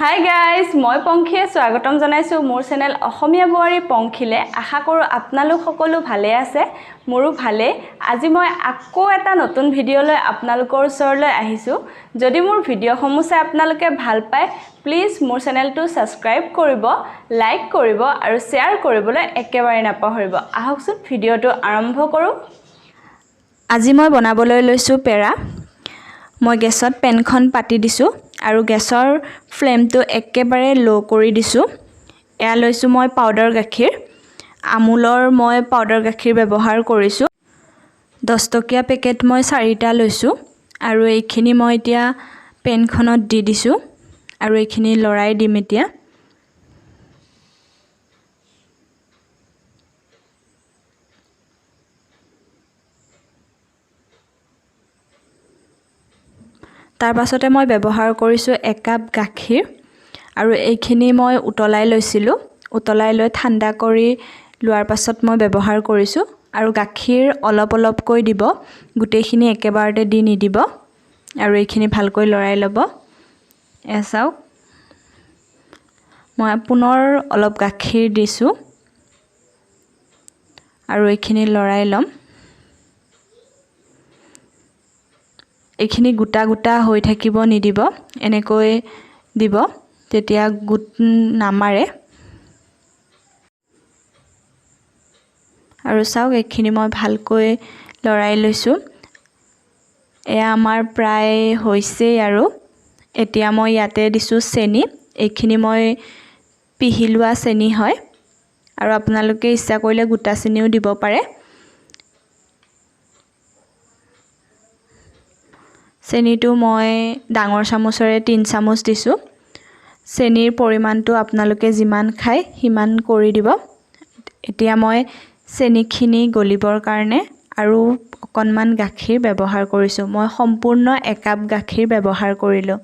Hi guys, মই পংখীয়ে স্বাগতম জনাইছো মোৰ চেনেল অসমীয়া বোৱাৰী পংখীলে। আশা কৰো আপোনালোক সকলো ভালে আছে, মোৰো ভালে। আজি মই আকৌ এটা নতুন ভিডিঅ' লৈ আপোনালোকৰ ওচৰলৈ আহিছো। যদি মোৰ ভিডিঅ'সমূহ চাই আপোনালোকে ভাল পায়, প্লিজ মোৰ চেনেলটো সাবস্ক্ৰাইব কৰিব, লাইক কৰিব আৰু শ্বেয়াৰ কৰিবলৈ একেবাৰে নাপাহৰিব। আহকচোন ভিডিঅ'টো আৰম্ভ কৰো। আজি মই বনাবলৈ লৈছো পেৰা। মই গেছত পেনখন পাতি দিছো আৰু গেছৰ ফ্লেমটো একেবাৰে লো কৰি দিছো। এয়া লৈছো মই পাউডাৰ গাখীৰ। আমুলৰ মই পাউডাৰ গাখীৰ ব্যৱহাৰ কৰিছো। 10 টকীয়া পেকেট মই 4টা লৈছো আৰু এইখিনি মই এতিয়া পেনখনত দি দিছো আৰু এইখিনি লৰাই দিম এতিয়া। তাৰ পাছতে মই ব্যৱহাৰ কৰিছো 1 কাপ গাখীৰ আৰু এইখিনি মই উতলাই লৈছিলো। উতলাই লৈ ঠাণ্ডা কৰি লোৱাৰ পাছত মই ব্যৱহাৰ কৰিছো আৰু গাখীৰ অলপ অলপকৈ দিব, গোটেইখিনি একেবাৰতে দি নিদিব আৰু এইখিনি ভালকৈ লৰাই ল'ব। চাওক, মই পুনৰ অলপ গাখীৰ দিছো আৰু এইখিনি লৰাই ল'ম। এইখিনি গোটা গোটা হৈ থাকিব নিদিব, এনেকৈ দিব, তেতিয়া গুট নামাৰে। আৰু চাওক, এইখিনি মই ভালকৈ লৰাই লৈছো। এয়া আমাৰ প্ৰায় হৈছে আৰু এতিয়া মই ইয়াতে দিছো চেনি। এইখিনি মই পিহি লোৱা চেনি হয় আৰু আপোনালোকে ইচ্ছা কৰিলে গোটা চেনিও দিব পাৰে। চেনিটো মই ডাঙৰ চামুচৰে 3 চামুচ দিছো। চেনিৰ পৰিমাণটো আপোনালোকে যিমান খায় সিমান কৰি দিব। এতিয়া মই চেনিখিনি গলিবৰ কাৰণে আৰু অকণমান গাখীৰ ব্যৱহাৰ কৰিছো। মই সম্পূৰ্ণ 1 কাপ গাখীৰ ব্যৱহাৰ কৰিলো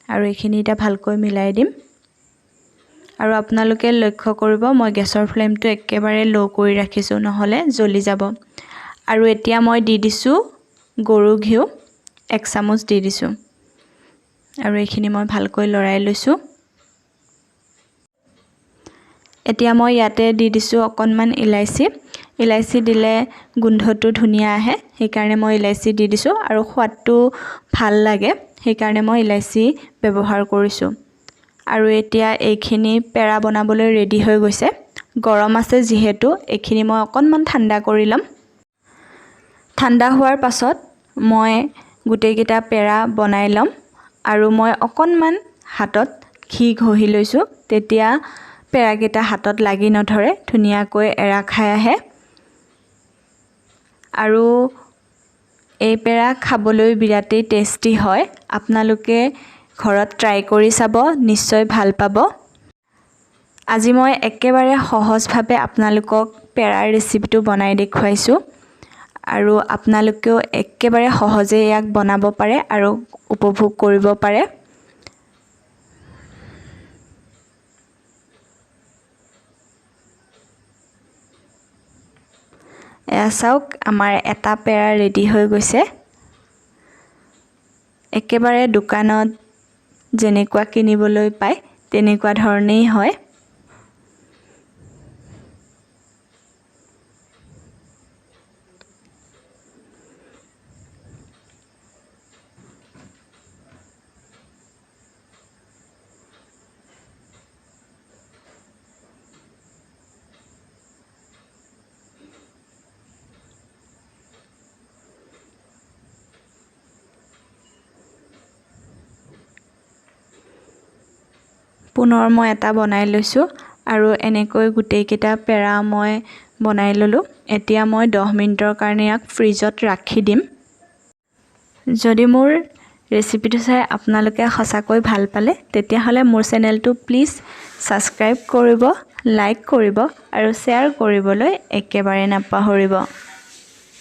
আৰু এইখিনি এটা ভালকৈ মিলাই দিম। আৰু আপোনালোকে লক্ষ্য কৰিব, মই গেছৰ ফ্লেমটো একেবাৰে লো কৰি ৰাখিছো, নহলে জ্বলি যাব। আৰু এতিয়া মই দি দিছো গৰু ঘিউ, 1 চামুচ দি দিছো আৰু এইখিনি মই ভালকৈ লৰাই লৈছো। এতিয়া মই ইয়াতে দি দিছো অকণমান ইলাইচি। ইলাইচি দিলে গোন্ধটো ধুনীয়া আহে, সেইকাৰণে মই ইলাইচি দি দিছো আৰু সোৱাদটো ভাল লাগে, সেইকাৰণে মই ইলাইচি ব্যৱহাৰ কৰিছো। আৰু এতিয়া এইখিনি পেৰা বনাবলৈ ৰেডি হৈ গৈছে। গৰম আছে যিহেতু এইখিনি মই অকণমান ঠাণ্ডা কৰি ল'ম। ঠাণ্ডা হোৱাৰ পাছত মই গোটেইকেইটা পেৰা বনাই ল'ম আৰু মই অকণমান হাতত ঘি ঘঁহি লৈছো, তেতিয়া পেৰাকেইটা হাতত লাগি নধৰে, ধুনীয়াকৈ এৰা খাই আহে। আৰু এই পেৰা খাবলৈ বিৰাটেই টেষ্টি হয়। আপোনালোকে ঘৰত ট্ৰাই কৰি চাব, নিশ্চয় ভাল পাব। আজি মই একেবাৰে সহজভাৱে আপোনালোকক পেৰাৰ ৰেচিপিটো বনাই দেখুৱাইছো আৰু আপোনালোকেও একেবাৰে সহজে ইয়াক বনাব পাৰে আৰু উপভোগ কৰিব পাৰে। এয়া চাওক, আমাৰ এটা পেৰা ৰেডি হৈ গৈছে। একেবাৰে দোকানত যেনেকুৱা কিনিবলৈ পায় তেনেকুৱা ধৰণেই হয়। পুনৰ মই এটা বনাই লৈছো আৰু এনেকৈ গোটেইকেইটা পেৰা মই বনাই ললো। এতিয়া মই 10 মিনিটৰ কাৰণে ইয়াক ফ্ৰিজত ৰাখি দিম। যদি মোৰ ৰেচিপিটো চাই আপোনালোকে সঁচাকৈ ভাল পালে, তেতিয়াহ'লে মোৰ চেনেলটো প্লিজ সাবস্ক্ৰাইব কৰিব, লাইক কৰিব আৰু শ্বেয়াৰ কৰিবলৈ একেবাৰে নাপাহৰিব।